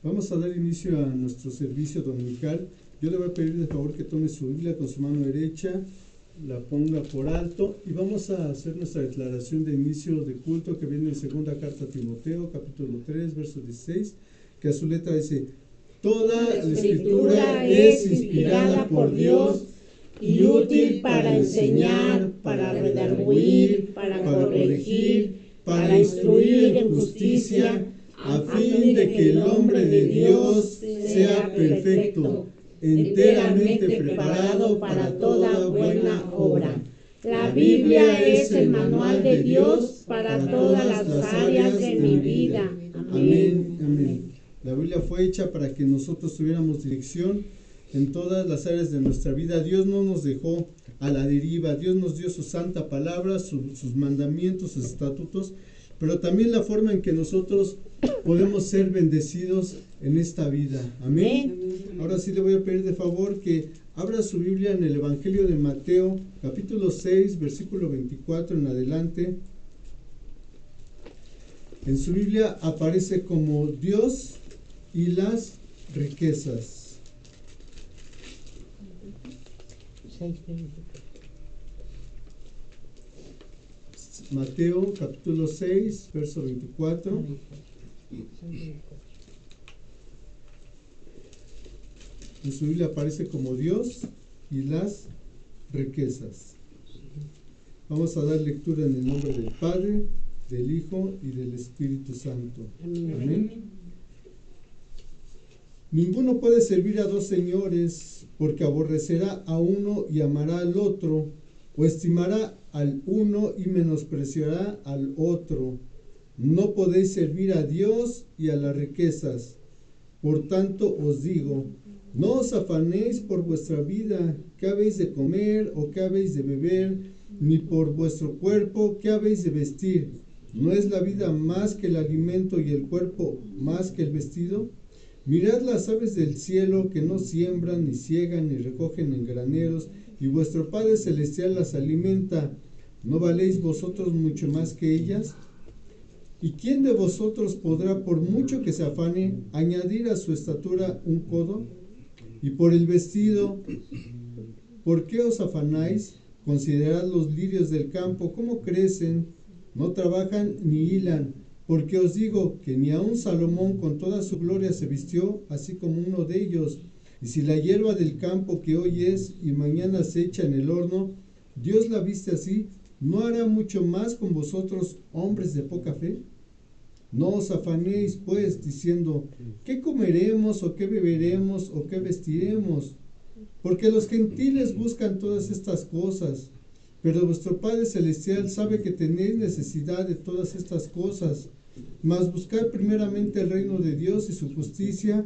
Vamos a dar inicio a nuestro servicio dominical. Yo le voy a pedir de favor que tome su Biblia con su mano derecha, la ponga por alto y vamos a hacer nuestra declaración de inicio de culto que viene en segunda carta a Timoteo, capítulo 3, verso 16, que a su letra dice: Toda la escritura es inspirada por Dios y útil para enseñar, para redarguir, para corregir, para instruir en justicia, a fin de que el hombre de Dios sea perfecto, enteramente preparado para toda buena obra. La Biblia es el manual de Dios para todas las áreas de mi vida. Amén, amén. La Biblia fue hecha para que nosotros tuviéramos dirección en todas las áreas de nuestra vida. Dios no nos dejó a la deriva. Dios nos dio su santa palabra, sus mandamientos, sus estatutos, pero también la forma en que nosotros podemos ser bendecidos en esta vida. Amén. Ahora sí le voy a pedir de favor que abra su Biblia en el Evangelio de Mateo, capítulo 6, versículo 24 en adelante. En su Biblia aparece como Dios y las riquezas. Mateo capítulo 6, verso 24. En su Biblia aparece como Dios y las riquezas. Vamos a dar lectura en el nombre del Padre, del Hijo y del Espíritu Santo. Amén. Ninguno puede servir a dos señores, porque aborrecerá a uno y amará al otro, o estimará al uno y menospreciará al otro. No podéis servir a Dios y a las riquezas. Por tanto os digo, no os afanéis por vuestra vida, qué habéis de comer o qué habéis de beber, ni por vuestro cuerpo, qué habéis de vestir. ¿No es la vida más que el alimento y el cuerpo más que el vestido? Mirad las aves del cielo, que no siembran, ni siegan, ni recogen en graneros, y vuestro Padre Celestial las alimenta. ¿No valéis vosotros mucho más que ellas? ¿Y quién de vosotros podrá, por mucho que se afane, añadir a su estatura un codo? Y por el vestido, ¿por qué os afanáis? Considerad los lirios del campo, cómo crecen, no trabajan ni hilan. Porque os digo que ni aun Salomón con toda su gloria se vistió así como uno de ellos. Y si la hierba del campo, que hoy es y mañana se echa en el horno, Dios la viste así, ¿no hará mucho más con vosotros, hombres de poca fe? No os afanéis, pues, diciendo, ¿qué comeremos, o qué beberemos, o qué vestiremos? Porque los gentiles buscan todas estas cosas, pero vuestro Padre Celestial sabe que tenéis necesidad de todas estas cosas. Mas buscad primeramente el reino de Dios y su justicia,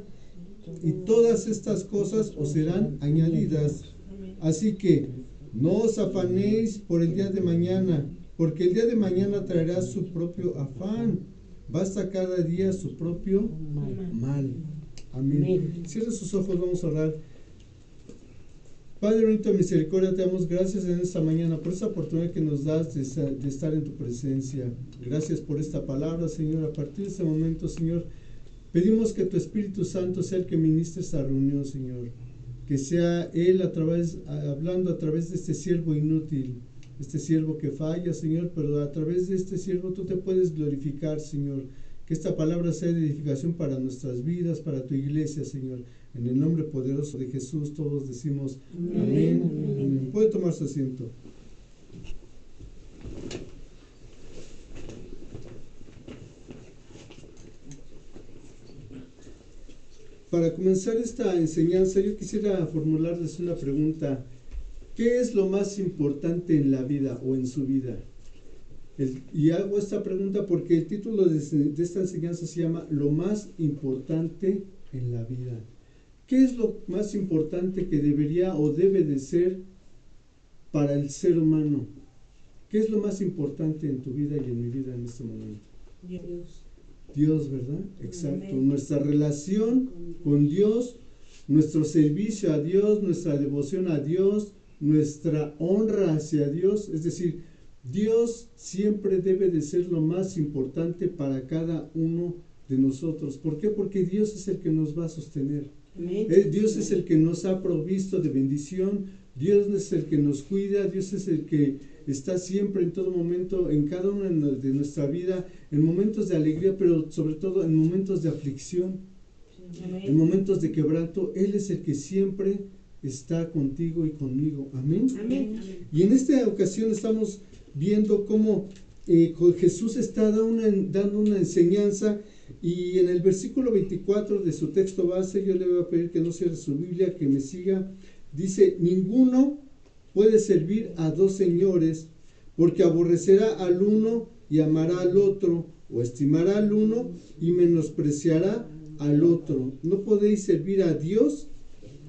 y todas estas cosas os serán añadidas. Así que no os afanéis por el día de mañana, porque el día de mañana traerá su propio afán. Basta cada día su propio mal. Amén. Cierre sus ojos, vamos a orar. Padre bonito de misericordia, te damos gracias en esta mañana por esta oportunidad que nos das de estar en tu presencia. Gracias por esta palabra, Señor. A partir de este momento, Señor, pedimos que tu Espíritu Santo sea el que ministre esta reunión, Señor. Que sea Él hablando a través de este siervo inútil, este siervo que falla, Señor, pero a través de este siervo tú te puedes glorificar, Señor. Que esta palabra sea de edificación para nuestras vidas, para tu iglesia, Señor. En el nombre poderoso de Jesús todos decimos amén. Amén. Puede tomar su asiento. Para comenzar esta enseñanza, yo quisiera formularles una pregunta. ¿Qué es lo más importante en la vida o en su vida? Y hago esta pregunta porque el título de esta enseñanza se llama Lo más importante en la vida. ¿Qué es lo más importante que debería o debe de ser para el ser humano? ¿Qué es lo más importante en tu vida y en mi vida en este momento? Dios, ¿verdad? Exacto. Amén. Nuestra relación con Dios, nuestro servicio a Dios, nuestra devoción a Dios, nuestra honra hacia Dios. Es decir, Dios siempre debe de ser lo más importante para cada uno de nosotros. ¿Por qué? Porque Dios es el que nos va a sostener. Amén. Dios es el que nos ha provisto de bendición, Dios es el que nos cuida, Dios es el que está siempre en todo momento, en cada una de nuestra vida, en momentos de alegría, pero sobre todo en momentos de aflicción, Amén. en momentos de quebranto. Él es el que siempre está contigo y conmigo. Amén. Amén. Y en esta ocasión estamos viendo cómo Jesús está dando una enseñanza, y en el versículo 24 de su texto base, yo le voy a pedir que no cierre su Biblia, que me siga. Dice: ninguno puede servir a dos señores, porque aborrecerá al uno y amará al otro, o estimará al uno y menospreciará al otro. No podéis servir a Dios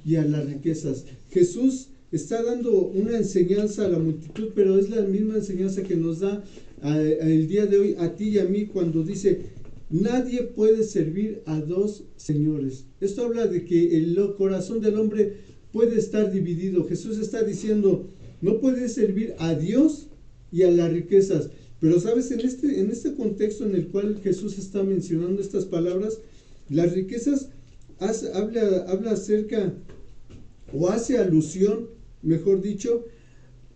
y a las riquezas. Jesús está dando una enseñanza a la multitud, pero es la misma enseñanza que nos da el día de hoy a ti y a mí, cuando dice: nadie puede servir a dos señores. Esto habla de que el corazón del hombre puede estar dividido. Jesús está diciendo: no puedes servir a Dios y a las riquezas. Pero sabes, en este contexto en el cual Jesús está mencionando estas palabras, las riquezas habla acerca, o hace alusión, mejor dicho,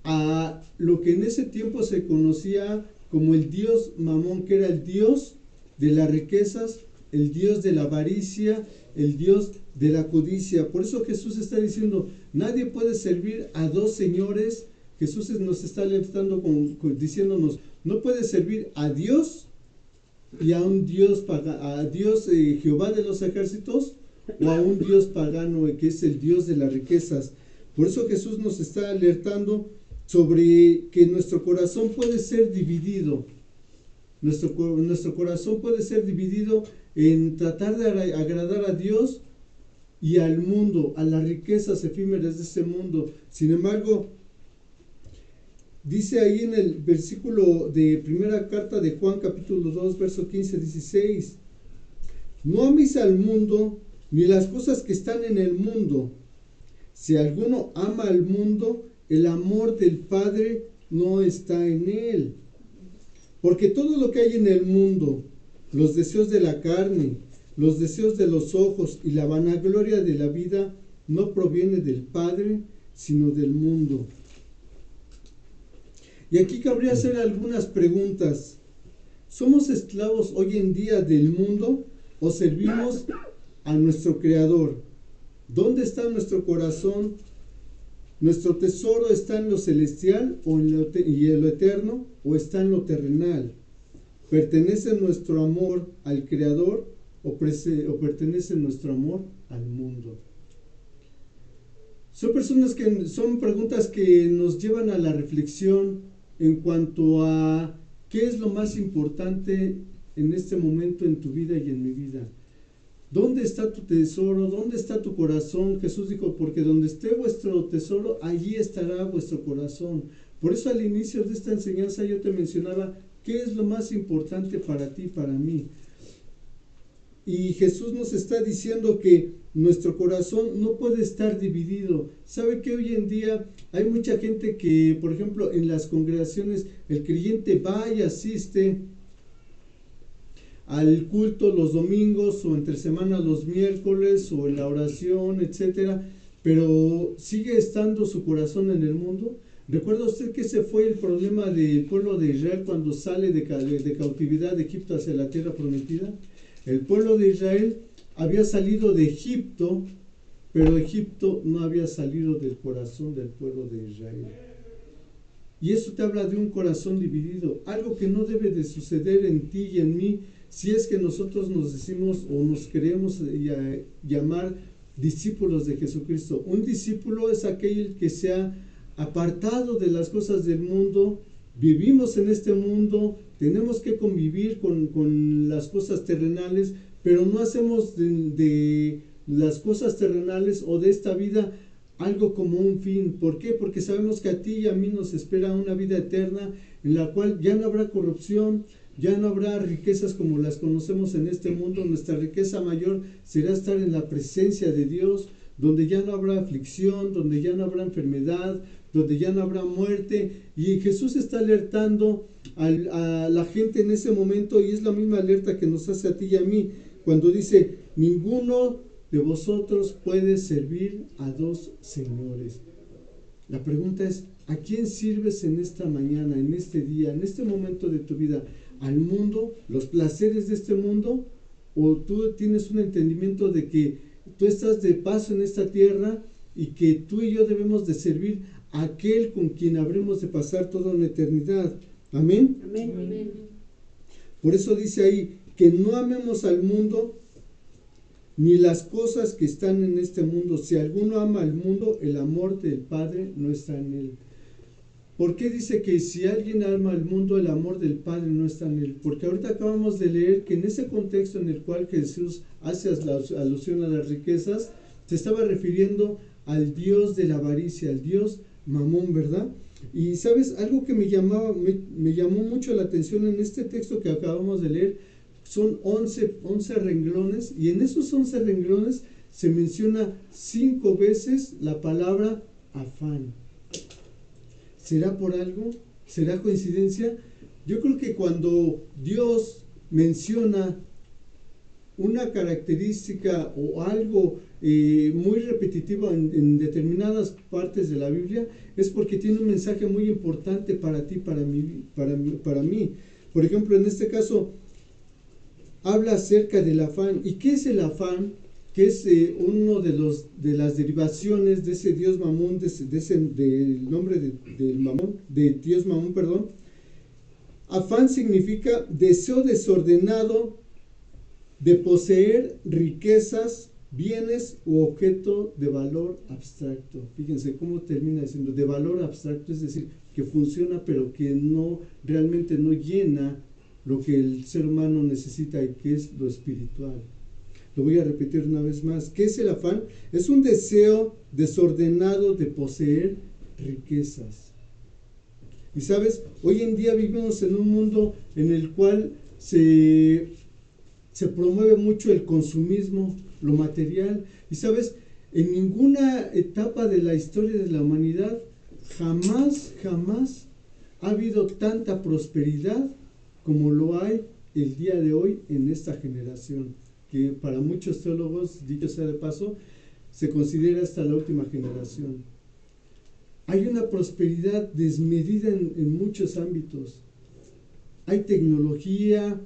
a lo que en ese tiempo se conocía como el dios Mamón, que era el dios de las riquezas, el dios de la avaricia, el dios de la codicia. Por eso Jesús está diciendo: nadie puede servir a dos señores. Jesús nos está alertando diciéndonos: no puede servir a Dios y a un dios a Dios Jehová de los ejércitos, o a un dios pagano que es el dios de las riquezas. Por eso Jesús nos está alertando sobre que nuestro corazón puede ser dividido. Nuestro corazón puede ser dividido en tratar de agradar a Dios y al mundo, a las riquezas efímeras de este mundo. Sin embargo, dice ahí en el versículo de primera carta de Juan, capítulo 2, verso 15-16: no améis al mundo ni las cosas que están en el mundo. Si alguno ama al mundo, el amor del Padre no está en él. Porque todo lo que hay en el mundo, los deseos de la carne, los deseos de los ojos y la vanagloria de la vida, no proviene del Padre, sino del mundo. Y aquí cabría hacer algunas preguntas. ¿Somos esclavos hoy en día del mundo o servimos a nuestro Creador? ¿Dónde está nuestro corazón? ¿Nuestro tesoro está en lo celestial y en lo eterno, o está en lo terrenal? ¿Pertenece nuestro amor al Creador o pertenece nuestro amor al mundo? Son preguntas que nos llevan a la reflexión en cuanto a qué es lo más importante en este momento en tu vida y en mi vida. ¿Dónde está tu tesoro? ¿Dónde está tu corazón? Jesús dijo: porque donde esté vuestro tesoro, allí estará vuestro corazón. Por eso al inicio de esta enseñanza yo te mencionaba qué es lo más importante para ti y para mí. Y Jesús nos está diciendo que nuestro corazón no puede estar dividido. ¿Sabe que hoy en día hay mucha gente que, por ejemplo, en las congregaciones, el creyente va y asiste al culto los domingos, o entre semana los miércoles, o en la oración, etcétera, pero sigue estando su corazón en el mundo? ¿Recuerda usted que ese fue el problema del pueblo de Israel cuando sale de cautividad de Egipto hacia la tierra prometida? El pueblo de Israel había salido de Egipto, pero Egipto no había salido del corazón del pueblo de Israel. Y eso te habla de un corazón dividido, algo que no debe de suceder en ti y en mí, si es que nosotros nos decimos o nos queremos llamar discípulos de Jesucristo. Un discípulo es aquel que se ha apartado de las cosas del mundo. Vivimos en este mundo, tenemos que convivir con las cosas terrenales, pero no hacemos de las cosas terrenales o de esta vida algo como un fin. ¿Por qué? Porque sabemos que a ti y a mí nos espera una vida eterna en la cual ya no habrá corrupción, ya no habrá riquezas como las conocemos en este mundo. Nuestra riqueza mayor será estar en la presencia de Dios, donde ya no habrá aflicción, donde ya no habrá enfermedad, donde ya no habrá muerte. Y Jesús está alertando a la gente en ese momento, y es la misma alerta que nos hace a ti y a mí, cuando dice: ninguno de vosotros puede servir a dos señores. La pregunta es: ¿a quién sirves en esta mañana, en este día, en este momento de tu vida? ¿Al mundo, los placeres de este mundo? ¿O tú tienes un entendimiento de que tú estás de paso en esta tierra y que tú y yo debemos de servir a aquel con quien habremos de pasar toda una eternidad? Amén. Amén. Por eso dice ahí que no amemos al mundo ni las cosas que están en este mundo. Si alguno ama al mundo, el amor del Padre no está en él. ¿Por qué dice que si alguien ama al mundo, el amor del Padre no está en él? Porque ahorita acabamos de leer que en ese contexto en el cual Jesús hace la alusión a las riquezas, se estaba refiriendo al Dios de la avaricia, al Dios Mamón, ¿verdad? Y sabes, algo que me llamó mucho la atención en este texto que acabamos de leer, son 11 renglones, y en esos 11 renglones se menciona 5 veces la palabra afán. ¿Será por algo? ¿Será coincidencia? Yo creo que cuando Dios menciona una característica o algo muy repetitivo en determinadas partes de la Biblia, es porque tiene un mensaje muy importante para ti, para mí. Por ejemplo, en este caso, habla acerca del afán. ¿Y qué es el afán? Que es uno de las derivaciones de ese Dios Mamón, del nombre del Mamón, de Dios Mamón, perdón. Afán significa deseo desordenado de poseer riquezas, bienes u objeto de valor abstracto. Fíjense cómo termina diciendo de valor abstracto, es decir, que funciona pero que realmente no llena lo que el ser humano necesita, y que es lo espiritual. Lo voy a repetir una vez más. ¿Qué es el afán? Es un deseo desordenado de poseer riquezas. Y sabes, hoy en día vivimos en un mundo en el cual se promueve mucho el consumismo, lo material. Y sabes, en ninguna etapa de la historia de la humanidad jamás ha habido tanta prosperidad como lo hay el día de hoy en esta generación, que para muchos teólogos, dicho sea de paso, se considera hasta la última generación. Hay una prosperidad desmedida en muchos ámbitos. Hay tecnología,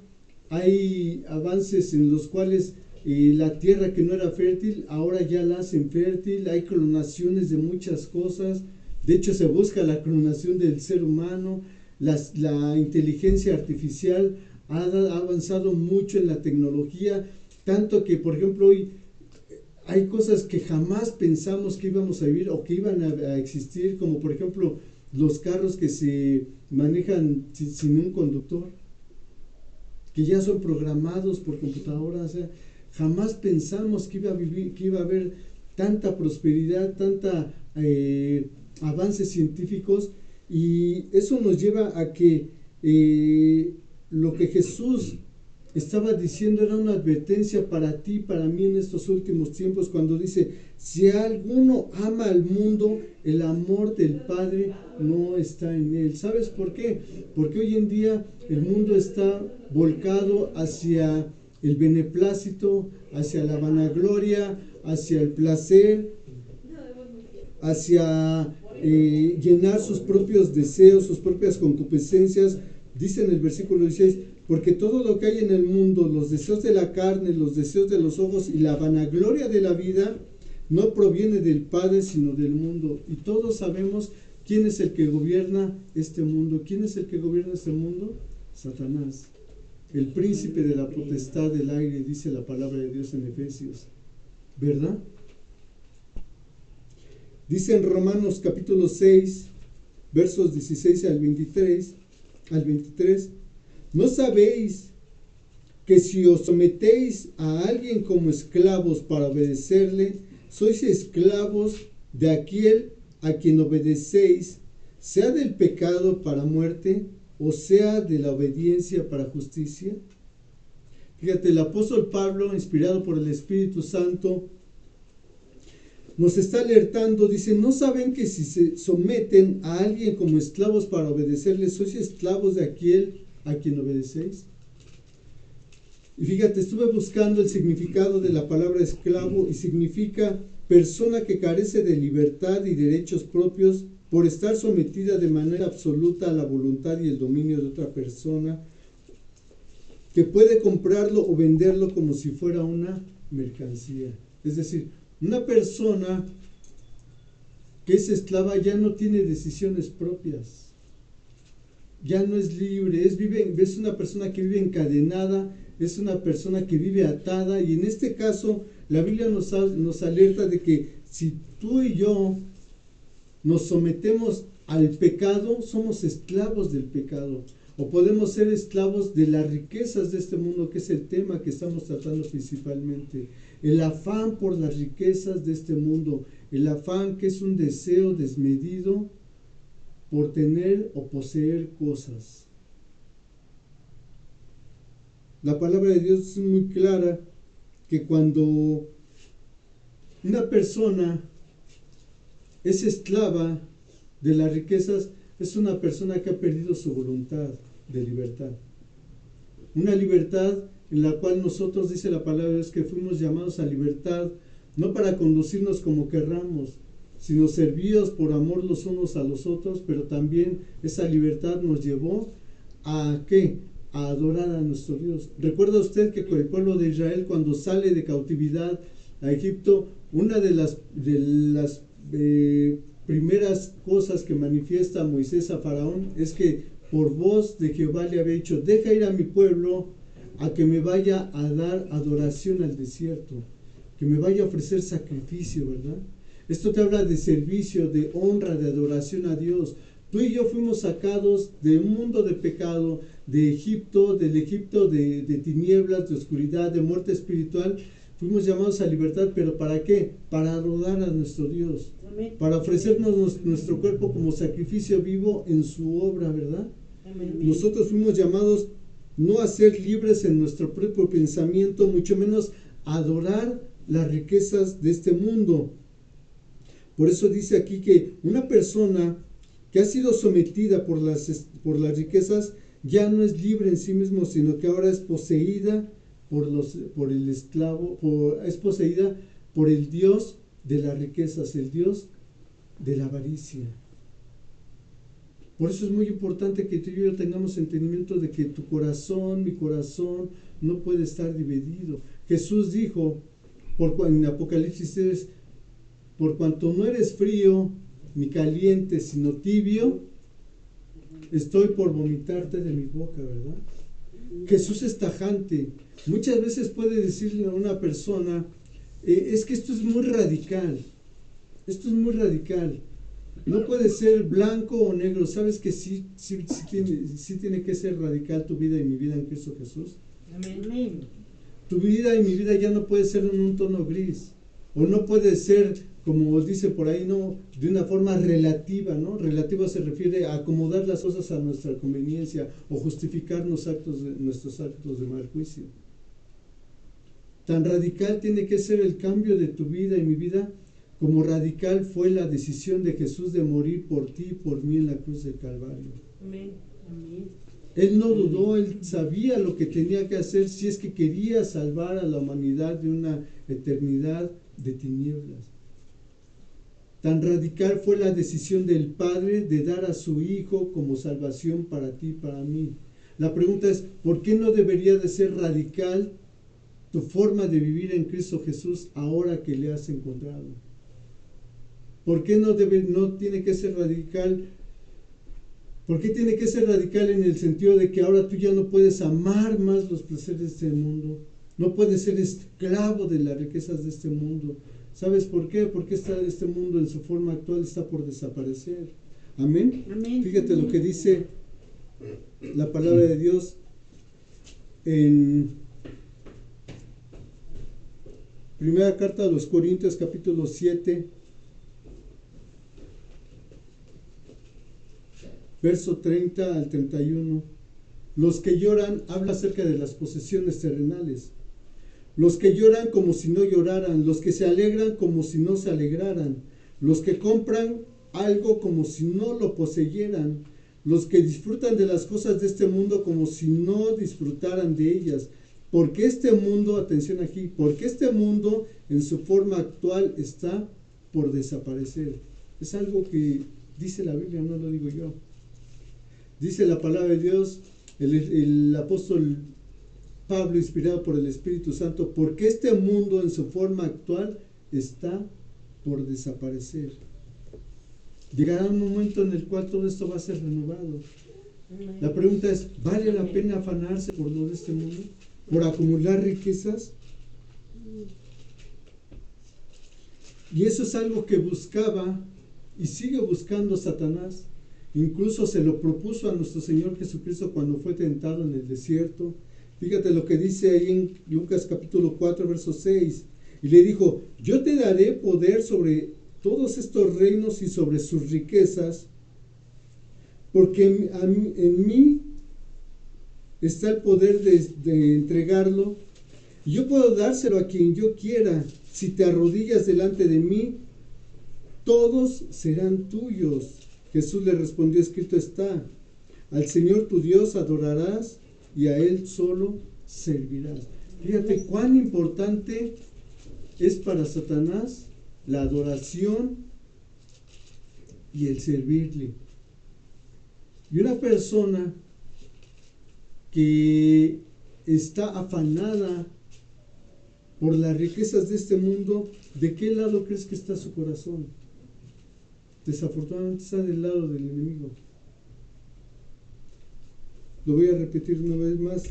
hay avances en los cuales la tierra que no era fértil, ahora ya la hacen fértil. Hay clonaciones de muchas cosas. De hecho, se busca la clonación del ser humano. La inteligencia artificial ha avanzado mucho en la tecnología, tanto que, por ejemplo, hoy hay cosas que jamás pensamos que íbamos a vivir o que iban a existir, como por ejemplo los carros que se manejan sin un conductor, que ya son programados por computadora. O sea, jamás pensamos que iba a haber tanta prosperidad, tanta avances científicos, y eso nos lleva a que lo que Jesús estaba diciendo era una advertencia para ti, para mí en estos últimos tiempos, cuando dice: si alguno ama al mundo, el amor del Padre no está en él. ¿Sabes por qué? Porque hoy en día el mundo está volcado hacia el beneplácito, hacia la vanagloria, hacia el placer, hacia llenar sus propios deseos, sus propias concupiscencias. Dice en el versículo 16: porque todo lo que hay en el mundo, los deseos de la carne, los deseos de los ojos y la vanagloria de la vida, no proviene del Padre, sino del mundo. Y todos sabemos quién es el que gobierna este mundo. ¿Quién es el que gobierna este mundo? Satanás, el príncipe de la potestad del aire, dice la palabra de Dios en Efesios, ¿verdad? Dice en Romanos capítulo 6, versos 16 al 23, ¿no sabéis que si os sometéis a alguien como esclavos para obedecerle, sois esclavos de aquel a quien obedecéis, sea del pecado para muerte, o sea de la obediencia para justicia? Fíjate, el apóstol Pablo, inspirado por el Espíritu Santo, nos está alertando, dice, ¿no saben que si se someten a alguien como esclavos para obedecerle, sois esclavos de aquel a quien obedecéis? Y fíjate, estuve buscando el significado de la palabra esclavo y significa persona que carece de libertad y derechos propios por estar sometida de manera absoluta a la voluntad y el dominio de otra persona, que puede comprarlo o venderlo como si fuera una mercancía. Es decir, una persona que es esclava ya no tiene decisiones propias, ya no es libre, es una persona que vive encadenada, es una persona que vive atada, y en este caso la Biblia nos alerta de que si tú y yo nos sometemos al pecado, somos esclavos del pecado, o podemos ser esclavos de las riquezas de este mundo, que es el tema que estamos tratando principalmente. El afán por las riquezas de este mundo, el afán que es un deseo desmedido por tener o poseer cosas. La palabra de Dios es muy clara que cuando una persona es esclava de las riquezas, es una persona que ha perdido su voluntad de libertad. Una libertad en la cual nosotros, dice la palabra de Dios, que fuimos llamados a libertad, no para conducirnos como querramos, sino servidos por amor los unos a los otros, pero también esa libertad nos llevó a ¿qué? A adorar a nuestro Dios. ¿Recuerda usted que con el pueblo de Israel, cuando sale de cautividad a Egipto, una de las primeras cosas que manifiesta Moisés a Faraón es que por voz de Jehová le había dicho, deja ir a mi pueblo a que me vaya a dar adoración al desierto, que me vaya a ofrecer sacrificio, ¿verdad? Esto te habla de servicio, de honra, de adoración a Dios. Tú y yo fuimos sacados de un mundo de pecado, de Egipto, del Egipto de tinieblas, de oscuridad, de muerte espiritual. Fuimos llamados a libertad, pero ¿para qué? Para adorar a nuestro Dios, amén, para ofrecernos nuestro cuerpo como sacrificio vivo en su obra, ¿verdad? Amén. Nosotros fuimos llamados no a ser libres en nuestro propio pensamiento, mucho menos a adorar las riquezas de este mundo. Por eso dice aquí que una persona que ha sido sometida por las riquezas ya no es libre en sí mismo, sino que ahora es poseída por el esclavo, es poseída por el Dios de las riquezas, el Dios de la avaricia. Por eso es muy importante que tú y yo tengamos entendimiento de que tu corazón, mi corazón, no puede estar dividido. Jesús dijo en Apocalipsis 3, por cuanto no eres frío ni caliente, sino tibio, estoy por vomitarte de mi boca, ¿verdad? Jesús es tajante. Muchas veces puede decirle a una persona, es que esto es muy radical, esto es muy radical, no puede ser blanco o negro. ¿Sabes que sí tiene que ser radical tu vida y mi vida en Cristo Jesús? Amén. Tu vida y mi vida ya no puede ser en un tono gris, o no puede ser, como dice por ahí, no, de una forma relativa, ¿no? Relativa se refiere a acomodar las cosas a nuestra conveniencia o justificar nuestros actos de mal juicio. Tan radical tiene que ser el cambio de tu vida y mi vida, como radical fue la decisión de Jesús de morir por ti y por mí en la cruz del Calvario. Amén. Amén. Él no dudó, él sabía lo que tenía que hacer si es que quería salvar a la humanidad de una eternidad de tinieblas. Tan radical fue la decisión del Padre de dar a su Hijo como salvación para ti y para mí. La pregunta es, ¿por qué no debería de ser radical tu forma de vivir en Cristo Jesús ahora que le has encontrado? ¿Por qué no tiene que ser radical? ¿Por qué tiene que ser radical en el sentido de que ahora tú ya no puedes amar más los placeres de este mundo? No puedes ser esclavo de las riquezas de este mundo. ¿Sabes por qué? Porque este mundo en su forma actual está por desaparecer. Amén. Amén. Fíjate lo que dice la palabra de Dios en primera carta a los Corintios, capítulo 7, verso 30 al 31. Los que lloran habla acerca de las posesiones terrenales, los que lloran como si no lloraran, los que se alegran como si no se alegraran, los que compran algo como si no lo poseyeran, los que disfrutan de las cosas de este mundo como si no disfrutaran de ellas. Porque este mundo, atención aquí, porque este mundo en su forma actual está por desaparecer. Es algo que dice la Biblia, no lo digo yo. Dice la palabra de Dios, el apóstol Pablo, inspirado por el Espíritu Santo, porque este mundo en su forma actual está por desaparecer. Llegará un momento en el cual todo esto va a ser renovado. La pregunta es, ¿vale la pena afanarse por lo de este mundo? ¿Por acumular riquezas? Y eso es algo que buscaba y sigue buscando Satanás. Incluso se lo propuso a nuestro Señor Jesucristo cuando fue tentado en el desierto. Fíjate lo que dice ahí en Lucas capítulo 4, verso 6. Y le dijo, yo te daré poder sobre todos estos reinos y sobre sus riquezas, porque en mí está el poder de entregarlo, y yo puedo dárselo a quien yo quiera. Si te arrodillas delante de mí, todos serán tuyos. Jesús le respondió, escrito está, al Señor tu Dios adorarás y a Él solo servirás. Fíjate cuán importante es para Satanás la adoración y el servirle. Y una persona que está afanada por las riquezas de este mundo, ¿de qué lado crees que está su corazón? Desafortunadamente está del lado del enemigo. Lo voy a repetir una vez más.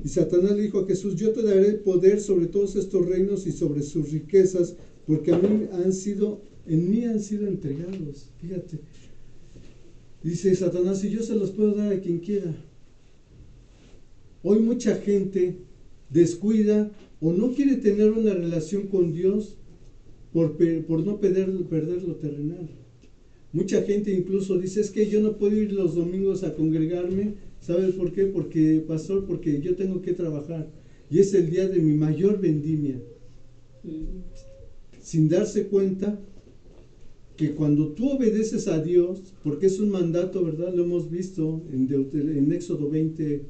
Y Satanás le dijo a Jesús, yo te daré poder sobre todos estos reinos y sobre sus riquezas, porque en mí han sido entregados. Fíjate. Dice Satanás, y yo se los puedo dar a quien quiera. Hoy mucha gente descuida o no quiere tener una relación con Dios por no perder lo terrenal. Mucha gente incluso dice, es que yo no puedo ir los domingos a congregarme. ¿Sabes por qué? Porque, pastor, porque yo tengo que trabajar y es el día de mi mayor vendimia. Sin darse cuenta que cuando tú obedeces a Dios, porque es un mandato, ¿verdad? Lo hemos visto en Éxodo 20,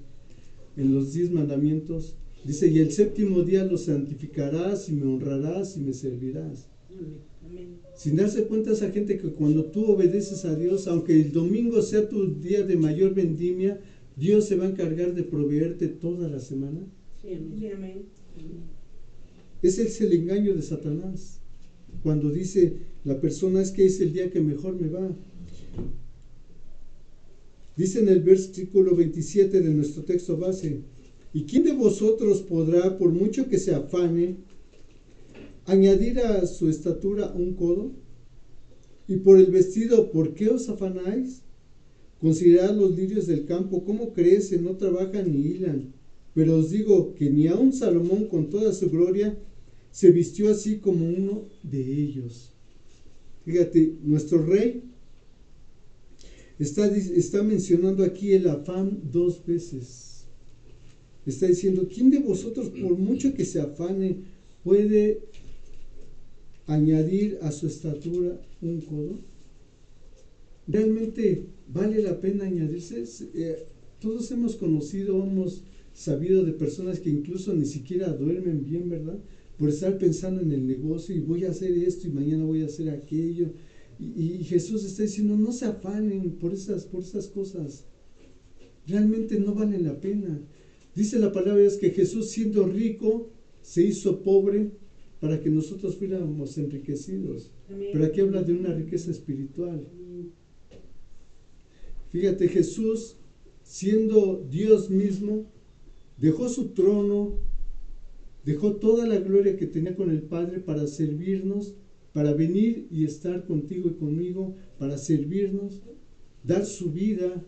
en los 10 mandamientos. Dice, y el séptimo día lo santificarás y me honrarás y me servirás. Amén. Sin darse cuenta esa gente que cuando tú obedeces a Dios, aunque el domingo sea tu día de mayor vendimia, Dios se va a encargar de proveerte toda la semana. Sí, amén. Ese es el engaño de Satanás. Cuando dice la persona, es que es el día que mejor me va. Dice en el versículo 27 de nuestro texto base, ¿y quién de vosotros podrá, por mucho que se afane, añadir a su estatura un codo? Y por el vestido, ¿por qué os afanáis? Considerad los lirios del campo, cómo crecen, no trabajan ni hilan. Pero os digo que ni aun Salomón con toda su gloria se vistió así como uno de ellos. Fíjate, nuestro rey está mencionando aquí el afán 2 veces. Está diciendo, ¿quién de vosotros, por mucho que se afane, puede añadir a su estatura un codo? ¿Realmente vale la pena añadirse? Todos hemos conocido, hemos sabido de personas que incluso ni siquiera duermen bien, ¿verdad? Por estar pensando en el negocio y voy a hacer esto y mañana voy a hacer aquello. Y Jesús está diciendo, no se afanen por esas cosas. Realmente no valen la pena. Dice la palabra es que Jesús, siendo rico, se hizo pobre para que nosotros fuéramos enriquecidos. Amén. Pero aquí habla de una riqueza espiritual. Fíjate, Jesús, siendo Dios mismo, dejó su trono, dejó toda la gloria que tenía con el Padre para servirnos, para venir y estar contigo y conmigo, para servirnos, dar su vida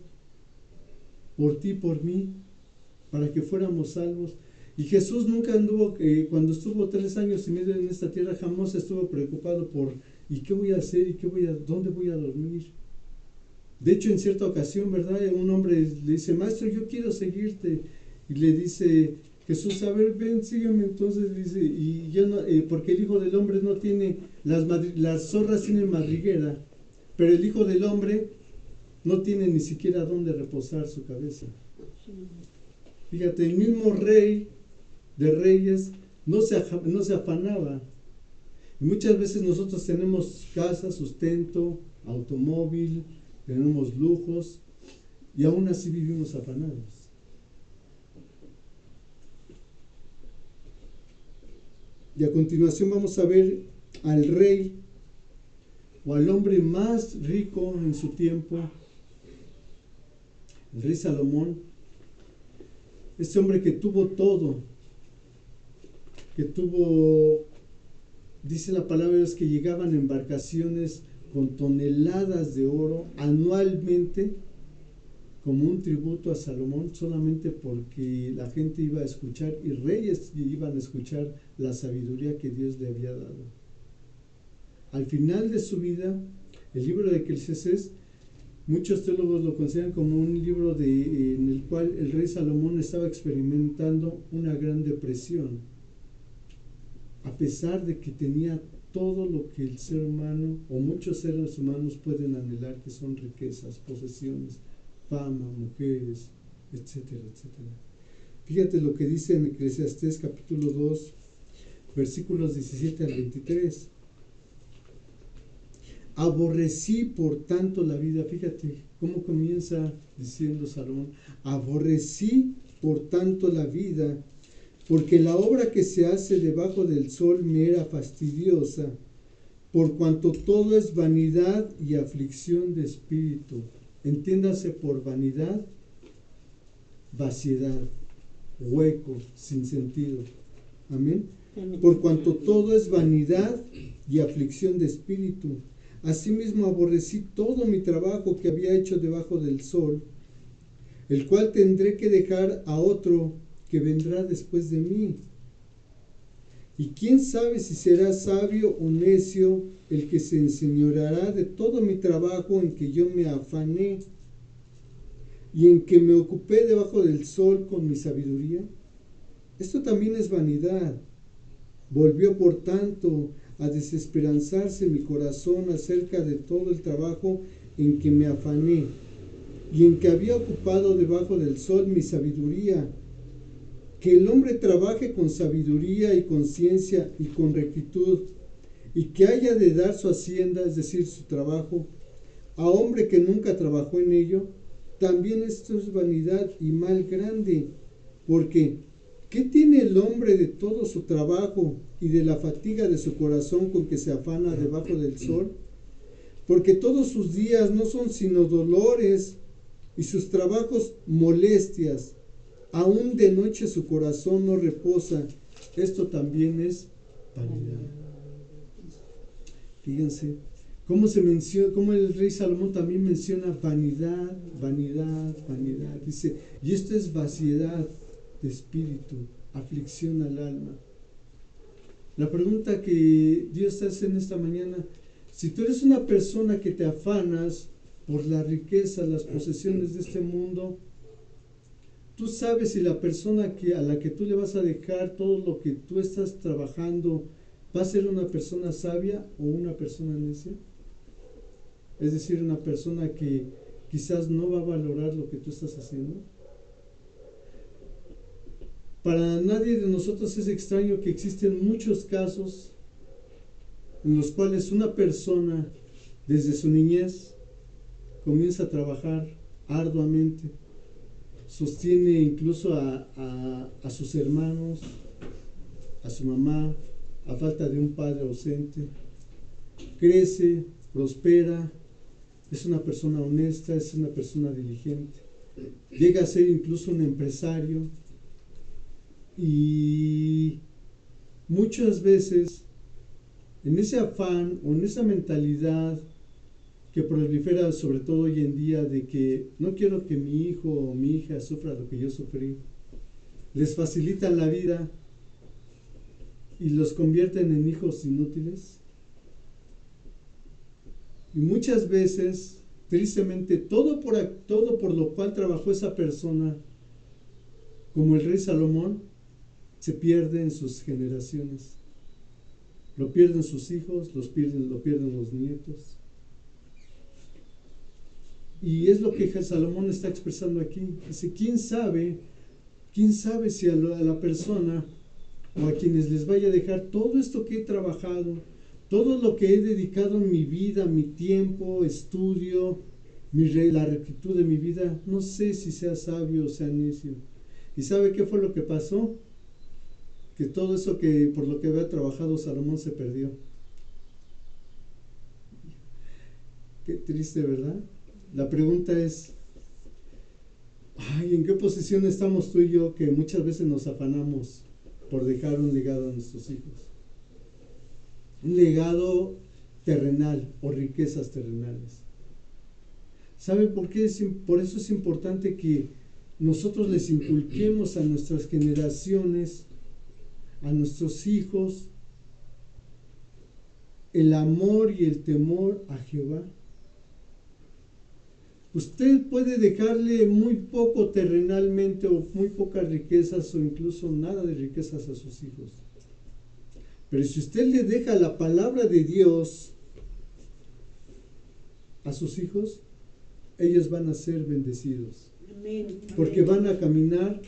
por ti y por mí, para que fuéramos salvos. Y Jesús nunca anduvo, cuando estuvo 3 años y medio en esta tierra, jamás estuvo preocupado por ¿y qué voy a hacer? ¿Y dónde voy a dormir? De hecho, en cierta ocasión, ¿verdad? Un hombre le dice, maestro, yo quiero seguirte. Y le dice Jesús, a ver, ven, sígueme. Entonces dice, y yo no, porque el Hijo del Hombre no tiene, las zorras tienen madriguera, pero el Hijo del Hombre no tiene ni siquiera dónde reposar su cabeza. Fíjate, el mismo Rey de Reyes no se afanaba. Y muchas veces nosotros tenemos casa, sustento, automóvil, tenemos lujos, y aún así vivimos afanados. Y a continuación vamos a ver al rey o al hombre más rico en su tiempo, el rey Salomón. Este hombre que tuvo todo, dice la palabra de Dios, que llegaban embarcaciones con toneladas de oro anualmente como un tributo a Salomón, solamente porque la gente iba a escuchar y reyes iban a escuchar la sabiduría que Dios le había dado. Al final de su vida, el libro de Eclesiastés, muchos teólogos lo consideran como un libro en el cual el rey Salomón estaba experimentando una gran depresión, a pesar de que tenía todo lo que el ser humano o muchos seres humanos pueden anhelar, que son riquezas, posesiones, fama, mujeres, etcétera, etcétera. Fíjate lo que dice en Eclesiastés capítulo 2, versículos 17 al 23. Aborrecí por tanto la vida. Fíjate cómo comienza diciendo Salomón: aborrecí por tanto la vida, porque la obra que se hace debajo del sol me era fastidiosa, por cuanto todo es vanidad y aflicción de espíritu. Entiéndase por vanidad, vaciedad, hueco, sin sentido. Amén. Por cuanto todo es vanidad y aflicción de espíritu. Asimismo aborrecí todo mi trabajo que había hecho debajo del sol, el cual tendré que dejar a otro que vendrá después de mí. Y quién sabe si será sabio o necio el que se enseñoreará de todo mi trabajo en que yo me afané y en que me ocupé debajo del sol con mi sabiduría. Esto también es vanidad. Volvió por tanto a desesperanzarse mi corazón acerca de todo el trabajo en que me afané y en que había ocupado debajo del sol mi sabiduría. Que el hombre trabaje con sabiduría y con ciencia y con rectitud, y que haya de dar su hacienda, es decir, su trabajo, a hombre que nunca trabajó en ello. También esto es vanidad y mal grande, porque ¿qué tiene el hombre de todo su trabajo y de la fatiga de su corazón con que se afana debajo del sol? Porque todos sus días no son sino dolores y sus trabajos molestias. Aún de noche su corazón no reposa. Esto también es vanidad. Fíjense cómo el rey Salomón también menciona vanidad, vanidad, vanidad. Dice, y esto es vaciedad de espíritu, aflicción al alma. La pregunta que Dios te hace en esta mañana: si tú eres una persona que te afanas por la riqueza, las posesiones de este mundo, tú sabes si la persona a la que tú le vas a dejar todo lo que tú estás trabajando va a ser una persona sabia o una persona necia. Es decir, una persona que quizás no va a valorar lo que tú estás haciendo. Para nadie de nosotros es extraño que existen muchos casos en los cuales una persona desde su niñez comienza a trabajar arduamente, sostiene incluso a sus hermanos, a su mamá, a falta de un padre ausente, crece, prospera, es una persona honesta, es una persona diligente, llega a ser incluso un empresario. Y muchas veces en ese afán o en esa mentalidad que prolifera sobre todo hoy en día de que no quiero que mi hijo o mi hija sufra lo que yo sufrí, les facilitan la vida y los convierten en hijos inútiles. Y muchas veces, tristemente, todo por lo cual trabajó esa persona, como el rey Salomón, se pierde en sus generaciones. Lo pierden sus hijos, lo pierden los nietos. Y es lo que Salomón está expresando aquí. Dice, ¿quién sabe si a la persona o a quienes les vaya a dejar todo esto que he trabajado, todo lo que he dedicado en mi vida, mi tiempo, estudio, la rectitud de mi vida, no sé si sea sabio o sea necio? ¿Y sabe qué fue lo que pasó? Que todo eso que por lo que había trabajado Salomón se perdió. Qué triste, ¿verdad? La pregunta es, ¿en qué posición estamos tú y yo que muchas veces nos afanamos por dejar un legado a nuestros hijos? Un legado terrenal o riquezas terrenales. ¿Sabe por qué? Por eso es importante que nosotros les inculquemos a nuestras generaciones, a nuestros hijos, el amor y el temor a Jehová. Usted puede dejarle muy poco terrenalmente o muy pocas riquezas o incluso nada de riquezas a sus hijos. Pero si usted le deja la palabra de Dios a sus hijos, ellos van a ser bendecidos. Amén. Porque van a caminar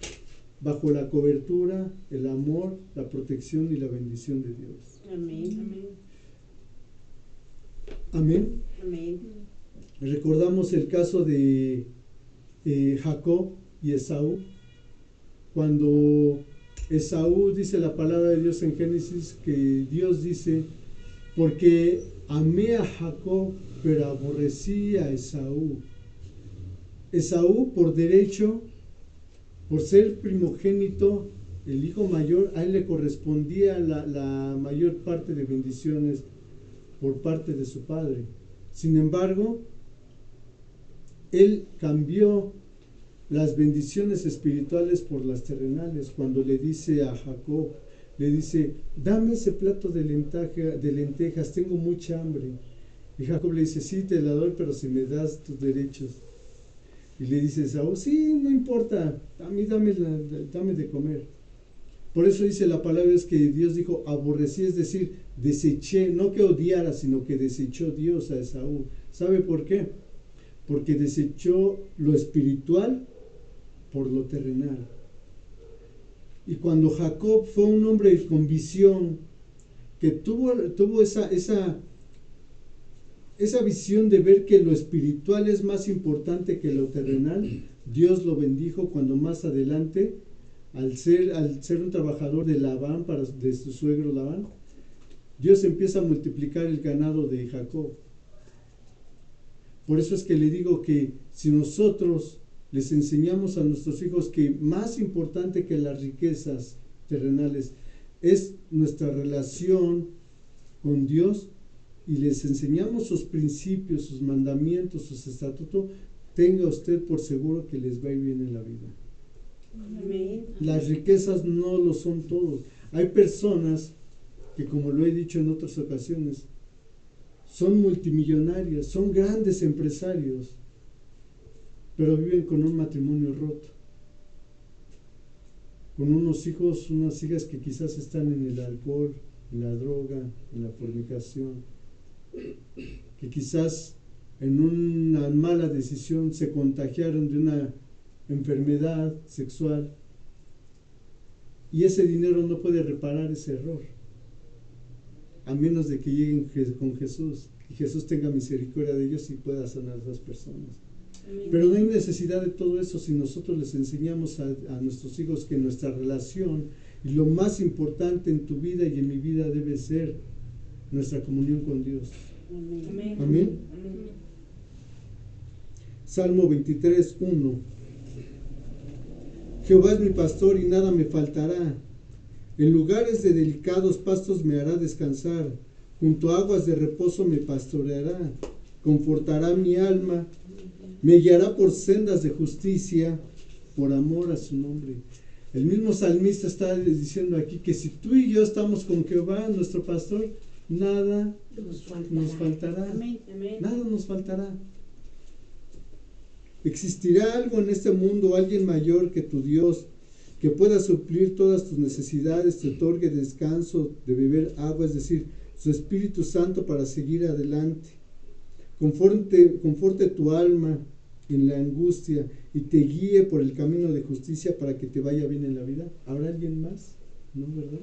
bajo la cobertura, el amor, la protección y la bendición de Dios. Amén. Amén. Amén. Amén. Recordamos el caso de Jacob y Esaú. Cuando Esaú, dice la palabra de Dios en Génesis, que Dios dice, porque amé a Jacob, pero aborrecí a Esaú. Esaú, por derecho, por ser primogénito, el hijo mayor, a él le correspondía la mayor parte de bendiciones por parte de su padre. Sin embargo, él cambió las bendiciones espirituales por las terrenales. Cuando le dice a Jacob, le dice, dame ese plato de lentejas, tengo mucha hambre. Y Jacob le dice, sí, te la doy, pero si me das tus derechos. Y le dice Esaú, sí, no importa, a mí dame de comer. Por eso dice la palabra es que Dios dijo, aborrecí, es decir, deseché, no que odiara, sino que desechó Dios a Esaú. ¿Sabe por qué? Porque desechó lo espiritual por lo terrenal. Y cuando Jacob fue un hombre con visión, que tuvo esa visión de ver que lo espiritual es más importante que lo terrenal, Dios lo bendijo cuando más adelante, al ser un trabajador de Labán, de su suegro Labán, Dios empieza a multiplicar el ganado de Jacob. Por eso es que le digo que si nosotros les enseñamos a nuestros hijos que más importante que las riquezas terrenales es nuestra relación con Dios, y les enseñamos sus principios, sus mandamientos, sus estatutos, tenga usted por seguro que les va a ir bien en la vida. Amén. Las riquezas no lo son todos. Hay personas que, como lo he dicho en otras ocasiones, son multimillonarias, son grandes empresarios, pero viven con un matrimonio roto, con unos hijos, unas hijas que quizás están en el alcohol, en la droga, en la fornicación, que quizás en una mala decisión se contagiaron de una enfermedad sexual, y ese dinero no puede reparar ese error, a menos de que lleguen con Jesús, y Jesús tenga misericordia de ellos y pueda sanar a esas personas. Amén. Pero no hay necesidad de todo eso si nosotros les enseñamos a nuestros hijos que nuestra relación y lo más importante en tu vida y en mi vida debe ser nuestra comunión con Dios. Amén. Amén. Salmo 23, 1. Jehová es mi pastor y nada me faltará. En lugares de delicados pastos me hará descansar. Junto a aguas de reposo me pastoreará. Confortará mi alma. Me guiará por sendas de justicia, por amor a su nombre. El mismo salmista está diciendo aquí que si tú y yo estamos con Jehová, nuestro pastor, nada nos faltará. Amén. Amén. Nada nos faltará. ¿Existirá algo en este mundo, alguien mayor que tu Dios, que pueda suplir todas tus necesidades, te otorgue descanso, de beber agua, es decir, su Espíritu Santo para seguir adelante. Conforte tu alma en la angustia y te guíe por el camino de justicia para que te vaya bien en la vida. ¿Habrá alguien más? ¿No, verdad?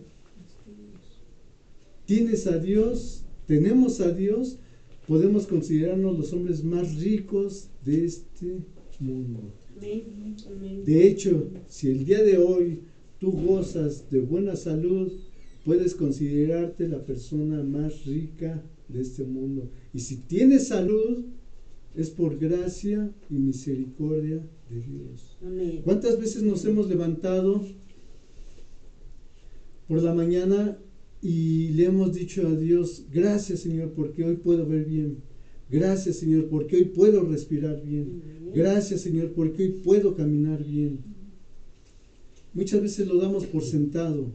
Tienes a Dios, tenemos a Dios, podemos considerarnos los hombres más ricos de este mundo. De hecho, si el día de hoy tú gozas de buena salud, puedes considerarte la persona más rica de este mundo. Y si tienes salud, es por gracia y misericordia de Dios. Amén. ¿Cuántas veces nos hemos levantado por la mañana y le hemos dicho a Dios, gracias Señor porque hoy puedo ver bien, gracias Señor porque hoy puedo respirar bien, gracias Señor porque hoy puedo caminar bien? Muchas veces lo damos por sentado,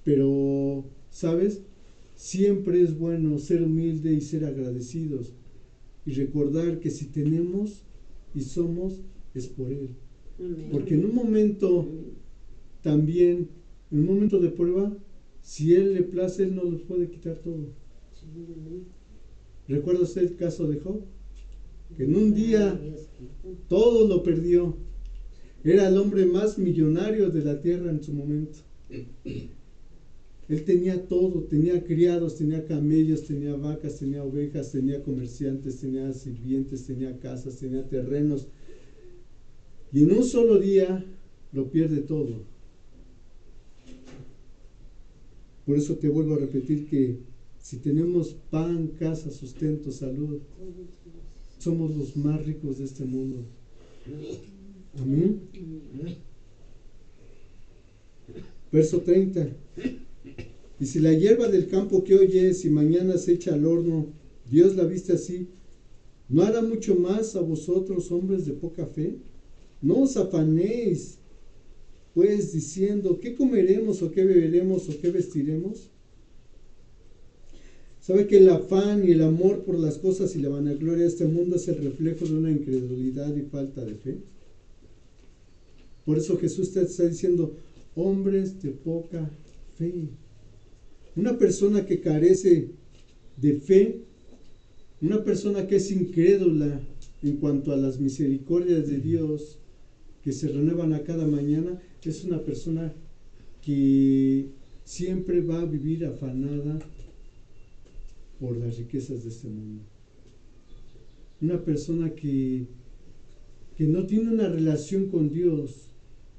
pero ¿sabes? Siempre es bueno ser humilde y ser agradecidos y recordar que si tenemos y somos es por Él. Porque en un momento también, en un momento de prueba, si Él le place, Él nos lo puede quitar todo. ¿Recuerda usted el caso de Job? Que en un día todo lo perdió. Era el hombre más millonario de la tierra en su momento. Él tenía todo, tenía criados, tenía camellos, tenía vacas, tenía ovejas, tenía comerciantes, tenía sirvientes, tenía casas, tenía terrenos. Y en un solo día lo pierde todo. Por eso te vuelvo a repetir que si tenemos pan, casa, sustento, salud, somos los más ricos de este mundo. Amén. Verso 30. Y si la hierba del campo que hoy es y mañana se echa al horno, Dios la viste así, ¿no hará mucho más a vosotros, hombres de poca fe? No os afanéis, pues, diciendo, ¿qué comeremos o qué beberemos o qué vestiremos? ¿Sabe que el afán y el amor por las cosas y la vanagloria de este mundo es el reflejo de una incredulidad y falta de fe? Por eso Jesús te está diciendo, hombres de poca fe. Una persona que carece de fe, una persona que es incrédula en cuanto a las misericordias de Dios que se renuevan a cada mañana, es una persona que siempre va a vivir afanada por las riquezas de este mundo. Una persona que no tiene una relación con Dios,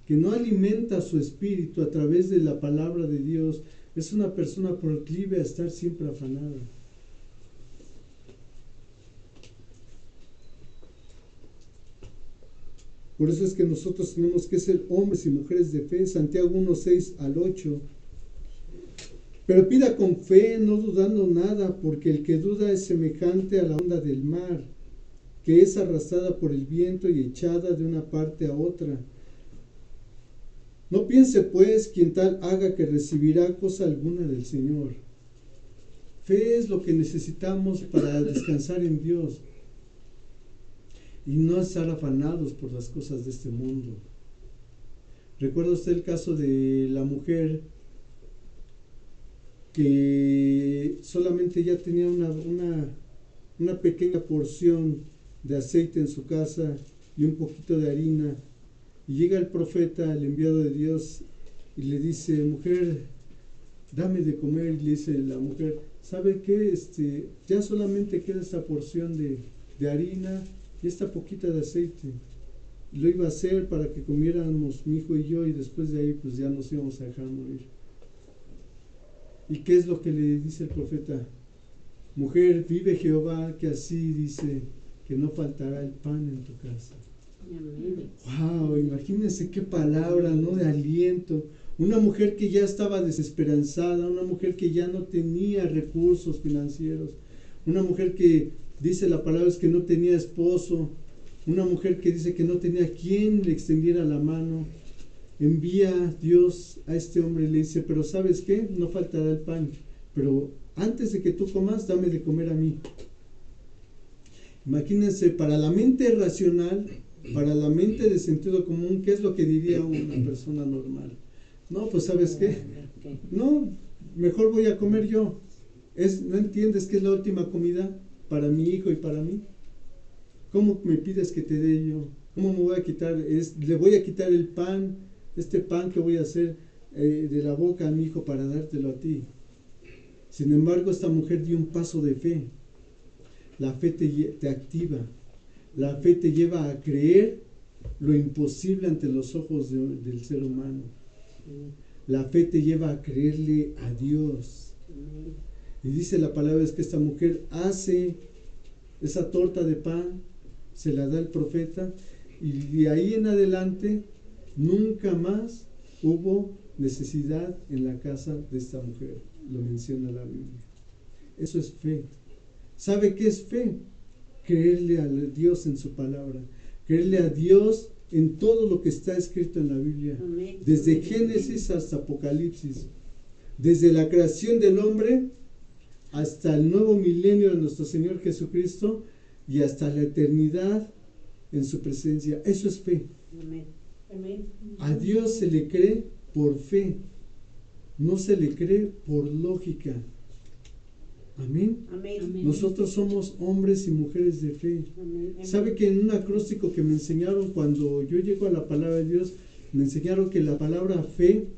que no alimenta su espíritu a través de la palabra de Dios, es una persona proclive a estar siempre afanada. Por eso es que nosotros tenemos que ser hombres y mujeres de fe. Santiago 1:6 al 8. Pero pida con fe, no dudando nada, porque el que duda es semejante a la onda del mar, que es arrastrada por el viento y echada de una parte a otra. No piense pues quien tal haga que recibirá cosa alguna del Señor. Fe es lo que necesitamos para descansar en Dios y no estar afanados por las cosas de este mundo. ¿Recuerda usted el caso de la mujer que solamente ya tenía una pequeña porción de aceite en su casa y un poquito de harina? Y llega el profeta, el enviado de Dios, y le dice, mujer, dame de comer. Y le dice la mujer, ¿sabe qué? Ya solamente queda esta porción de harina y esta poquita de aceite. Y lo iba a hacer para que comiéramos mi hijo y yo, y después de ahí pues ya nos íbamos a dejar morir. ¿Y qué es lo que le dice el profeta? Mujer, vive Jehová, que así dice, que no faltará el pan en tu casa. Wow, imagínense qué palabra, ¿no? De aliento. Una mujer que ya estaba desesperanzada, una mujer que ya no tenía recursos financieros, una mujer que dice la palabra es que no tenía esposo, una mujer que dice que no tenía quien le extendiera la mano. Envía Dios a este hombre y le dice, pero ¿sabes qué? No faltará el pan, pero antes de que tú comas, dame de comer a mí. Imagínense, para la mente racional, Para la mente de sentido común, ¿qué es lo que diría una persona normal? No, pues ¿sabes qué? No, mejor voy a comer yo. ¿No entiendes que es la última comida para mi hijo y para mí? ¿Cómo me pides que te dé yo? ¿Cómo me voy a quitar? Le voy a quitar el pan, este pan que voy a hacer de la boca a mi hijo para dártelo a ti. Sin embargo, esta mujer dio un paso de fe. La fe te activa. La fe te lleva a creer lo imposible ante los ojos del ser humano. La fe te lleva a creerle a Dios. Y dice la palabra es que esta mujer hace esa torta de pan, se la da el profeta, y de ahí en adelante nunca más hubo necesidad en la casa de esta mujer. Lo menciona la Biblia. Eso es fe. ¿Sabe qué es fe? Creerle a Dios en su palabra, creerle a Dios en todo lo que está escrito en la Biblia. Amén. Desde Génesis hasta Apocalipsis, desde la creación del hombre hasta el nuevo milenio de nuestro Señor Jesucristo y hasta la eternidad en su presencia. Eso es fe. Amén. A Dios se le cree por fe, no se le cree por lógica. Amén. Amén. Nosotros somos hombres y mujeres de fe. Amén. ¿Sabe que en un acróstico que me enseñaron cuando yo llego a la palabra de Dios, me enseñaron que la palabra fe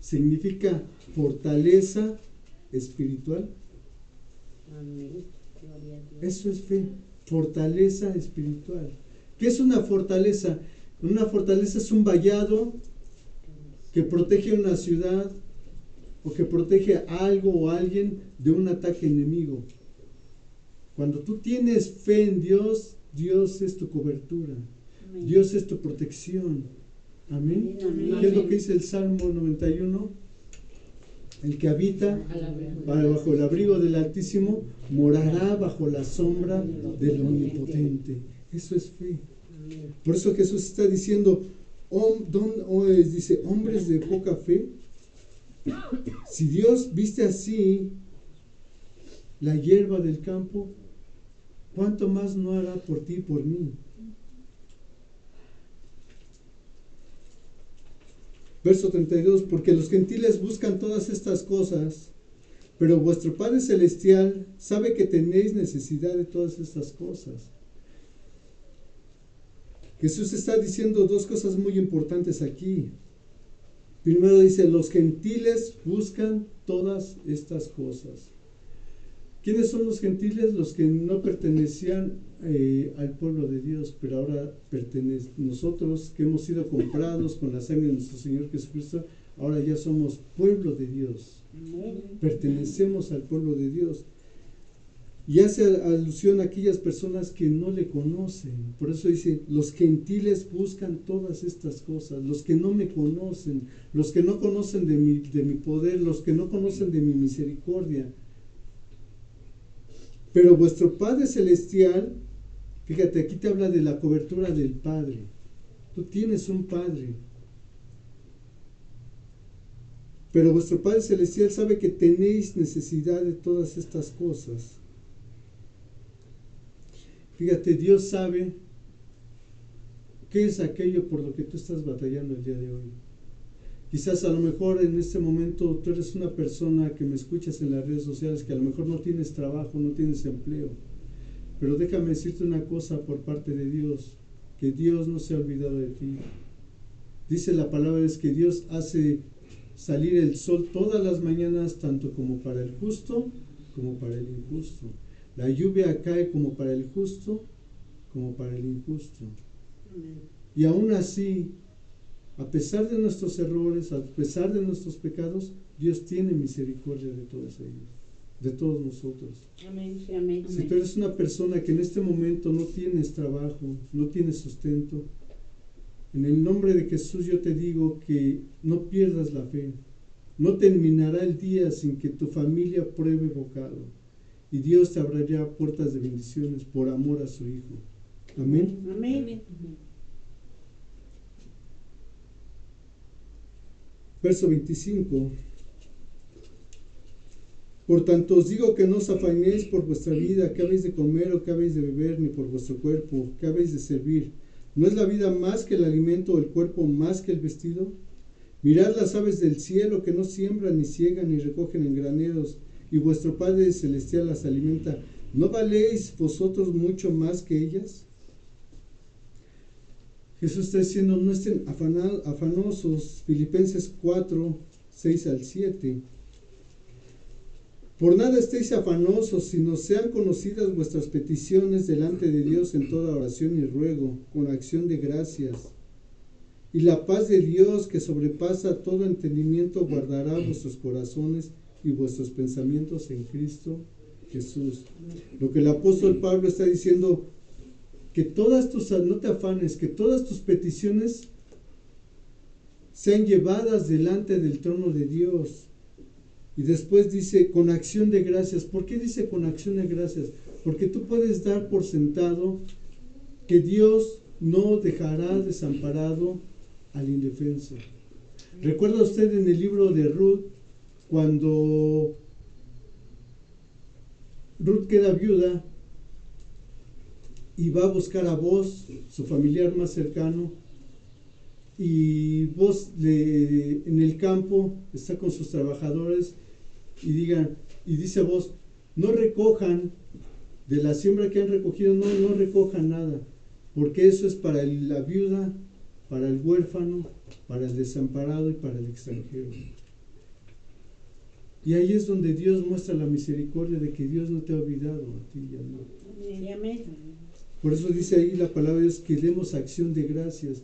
significa fortaleza espiritual? Amén. Eso es fe, fortaleza espiritual. ¿Qué es una fortaleza? Una fortaleza es un vallado que protege una ciudad o que protege a algo o a alguien de un ataque enemigo. Cuando tú tienes fe en Dios, Dios es tu cobertura. Amén. Dios es tu protección. Amén. Amén. ¿Qué es lo que dice el Salmo 91? El que habita bajo el abrigo del Altísimo morará bajo la sombra del Omnipotente. Eso es fe. Por eso Jesús está diciendo, dice, hombres de poca fe. Si Dios viste así la hierba del campo, ¿cuánto más no hará por ti y por mí? Verso 32, porque los gentiles buscan todas estas cosas, pero vuestro Padre Celestial sabe que tenéis necesidad de todas estas cosas. Jesús está diciendo dos cosas muy importantes aquí. Primero dice, los gentiles buscan todas estas cosas. ¿Quiénes son los gentiles? Los que no pertenecían al pueblo de Dios, pero ahora nosotros que hemos sido comprados con la sangre de nuestro Señor Jesucristo, ahora ya somos pueblo de Dios. Pertenecemos al pueblo de Dios. Y hace alusión a aquellas personas que no le conocen. Por eso dice, los gentiles buscan todas estas cosas, los que no me conocen, los que no conocen de mi poder, los que no conocen de mi misericordia. Pero vuestro Padre Celestial, fíjate, aquí te habla de la cobertura del Padre. Tú tienes un Padre. Pero vuestro Padre Celestial sabe que tenéis necesidad de todas estas cosas. Fíjate, Dios sabe qué es aquello por lo que tú estás batallando el día de hoy. Quizás a lo mejor en este momento tú eres una persona que me escuchas en las redes sociales que a lo mejor no tienes trabajo, no tienes empleo. Pero déjame decirte una cosa por parte de Dios, que Dios no se ha olvidado de ti. Dice la palabra es que Dios hace salir el sol todas las mañanas, tanto como para el justo como para el injusto. La lluvia cae como para el justo como para el injusto. Y aún así, a pesar de nuestros errores, a pesar de nuestros pecados, Dios tiene misericordia de todos ellos, de todos nosotros. Amén. Amén. Si tú eres una persona que en este momento no tienes trabajo, no tienes sustento, en el nombre de Jesús yo te digo que no pierdas la fe. No terminará el día sin que tu familia pruebe bocado. Y Dios te abrirá puertas de bendiciones por amor a su Hijo. Amén. Amén. Verso 25. Por tanto os digo que no os afanéis por vuestra vida, qué habéis de comer o qué habéis de beber, ni por vuestro cuerpo, qué habéis de servir. ¿No es la vida más que el alimento, o el cuerpo más que el vestido? Mirad las aves del cielo, que no siembran, ni ciegan, ni recogen en graneros, y vuestro Padre Celestial las alimenta. ¿No valéis vosotros mucho más que ellas? Jesús está diciendo, no estén afanosos. Filipenses 4, 6 al 7. Por nada estéis afanosos, sino sean conocidas vuestras peticiones delante de Dios en toda oración y ruego, con acción de gracias. Y la paz de Dios, que sobrepasa todo entendimiento, guardará vuestros corazones y vuestros pensamientos en Cristo Jesús. Lo que el apóstol Pablo está diciendo, que no te afanes, que todas tus peticiones sean llevadas delante del trono de Dios. Y después dice, con acción de gracias. ¿Por qué dice con acción de gracias? Porque tú puedes dar por sentado que Dios no dejará desamparado al indefenso. ¿Recuerda usted en el libro de Ruth, cuando Ruth queda viuda y va a buscar a Boaz, su familiar más cercano, y Boaz en el campo está con sus trabajadores y dice a Boaz, no recojan de la siembra que han recogido, no recojan nada, porque eso es para la viuda, para el huérfano, para el desamparado y para el extranjero. Y ahí es donde Dios muestra la misericordia de que Dios no te ha olvidado a ti y a mí. Amén. Por eso dice ahí la palabra de Dios, que demos acción de gracias.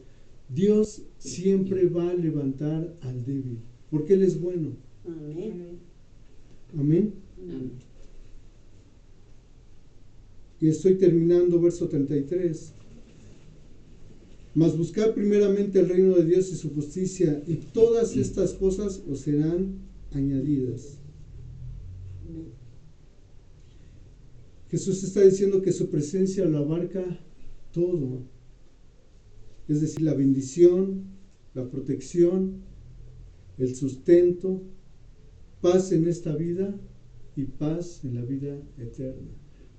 Dios siempre va a levantar al débil, porque Él es bueno. Amén. Amén. Amén. Y estoy terminando verso 33. Mas buscad primeramente el reino de Dios y su justicia, y todas estas cosas os serán añadidas. Jesús está diciendo que su presencia lo abarca todo. Es decir, la bendición, la protección, el sustento, paz en esta vida y paz en la vida eterna.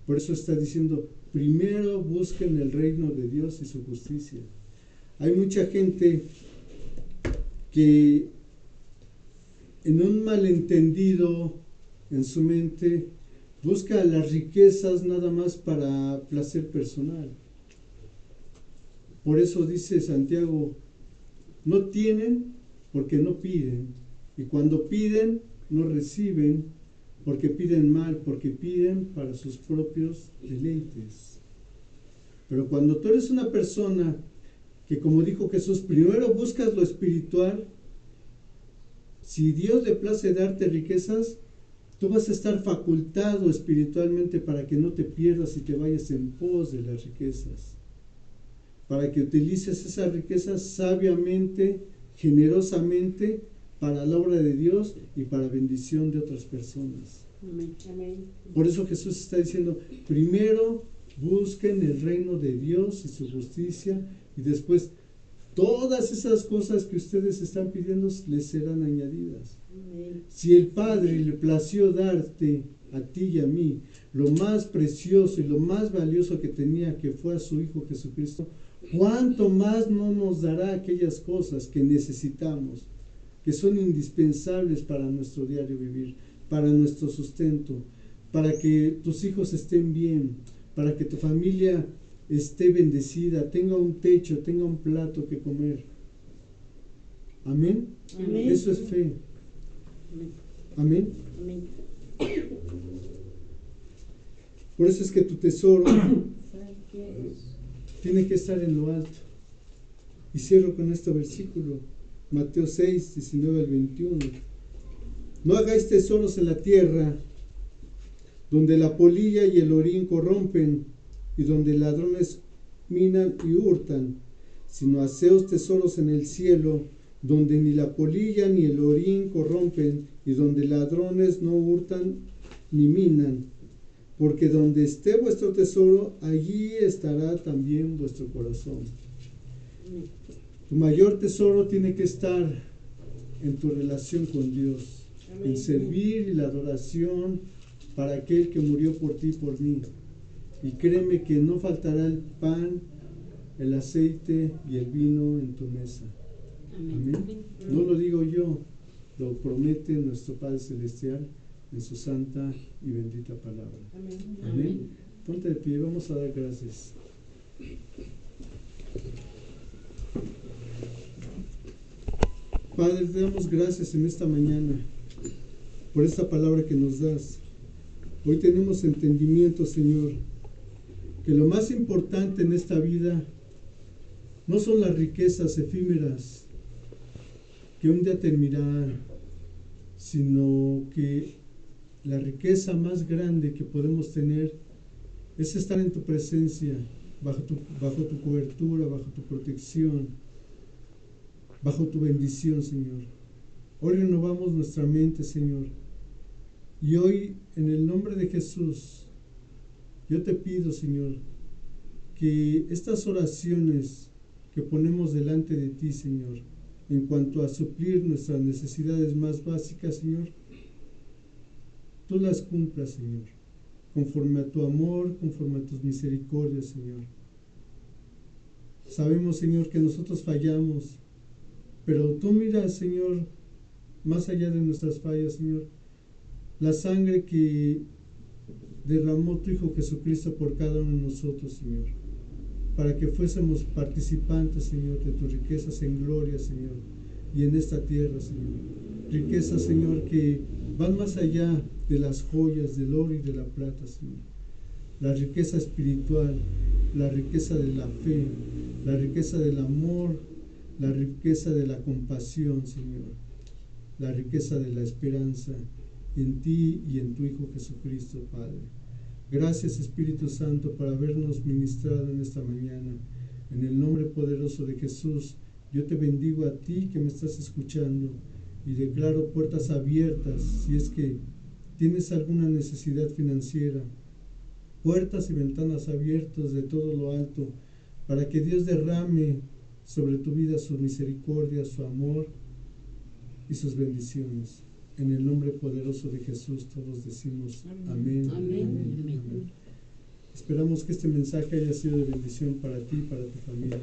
Por eso está diciendo, primero busquen el reino de Dios y su justicia. Hay mucha gente que en un malentendido en su mente busca las riquezas nada más para placer personal. Por eso dice Santiago, no tienen porque no piden, y cuando piden no reciben porque piden mal, porque piden para sus propios deleites. Pero cuando tú eres una persona que, como dijo Jesús, primero buscas lo espiritual, si Dios le place darte riquezas, tú vas a estar facultado espiritualmente para que no te pierdas y te vayas en pos de las riquezas. Para que utilices esas riquezas sabiamente, generosamente, para la obra de Dios y para bendición de otras personas. Amén. Por eso Jesús está diciendo, primero busquen el reino de Dios y su justicia, y después todas esas cosas que ustedes están pidiendo les serán añadidas. Amén. Si el Padre le plació darte a ti y a mí lo más precioso y lo más valioso que tenía, que fue a su Hijo Jesucristo, ¿cuánto más no nos dará aquellas cosas que necesitamos, que son indispensables para nuestro diario vivir, para nuestro sustento, para que tus hijos estén bien, para que tu familia esté bendecida, tenga un techo, tenga un plato que comer? Amén. Amén. Eso es fe. Amén. Amén. Por eso es que tu tesoro tiene que estar en lo alto. Y cierro con este versículo, Mateo 6, 19 al 21. No hagáis tesoros en la tierra, donde la polilla y el orín corrompen, y donde ladrones minan y hurtan, sino haceos tesoros en el cielo, donde ni la polilla ni el orín corrompen, y donde ladrones no hurtan ni minan, porque donde esté vuestro tesoro, allí estará también vuestro corazón. Tu mayor tesoro tiene que estar en tu relación con Dios, en servir y la adoración para aquel que murió por ti y por mí. Y créeme que no faltará el pan el aceite y el vino en tu mesa. Amén. Amén. No lo digo yo, lo promete nuestro Padre Celestial en su santa y bendita palabra. Amén. Amén. Ponte de pie, vamos a dar gracias. Padre, te damos gracias en esta mañana por esta palabra que nos das. Hoy tenemos entendimiento, Señor, que lo más importante en esta vida no son las riquezas efímeras que un día terminarán, sino que la riqueza más grande que podemos tener es estar en tu presencia, bajo tu cobertura, bajo tu protección, bajo tu bendición, Señor. Hoy renovamos nuestra mente, Señor. Y hoy, en el nombre de Jesús, yo te pido, Señor, que estas oraciones que ponemos delante de ti, Señor, en cuanto a suplir nuestras necesidades más básicas, Señor, tú las cumplas, Señor, conforme a tu amor, conforme a tus misericordias, Señor. Sabemos, Señor, que nosotros fallamos, pero tú miras, Señor, más allá de nuestras fallas, Señor, la sangre que derramó tu Hijo Jesucristo por cada uno de nosotros, Señor, para que fuésemos participantes, Señor, de tus riquezas en gloria, Señor, y en esta tierra, Señor. Riquezas, Señor, que van más allá de las joyas, del oro y de la plata, Señor. La riqueza espiritual, la riqueza de la fe, la riqueza del amor, la riqueza de la compasión, Señor, la riqueza de la esperanza en ti y en tu Hijo Jesucristo, Padre. Gracias, Espíritu Santo, por habernos ministrado en esta mañana. En el nombre poderoso de Jesús, yo te bendigo a ti que me estás escuchando y declaro puertas abiertas si es que tienes alguna necesidad financiera, puertas y ventanas abiertas de todo lo alto, para que Dios derrame sobre tu vida su misericordia, su amor y sus bendiciones. En el nombre poderoso de Jesús todos decimos amén. Amén. Amén. Amén. Esperamos que este mensaje haya sido de bendición para ti y para tu familia.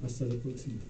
Hasta la próxima.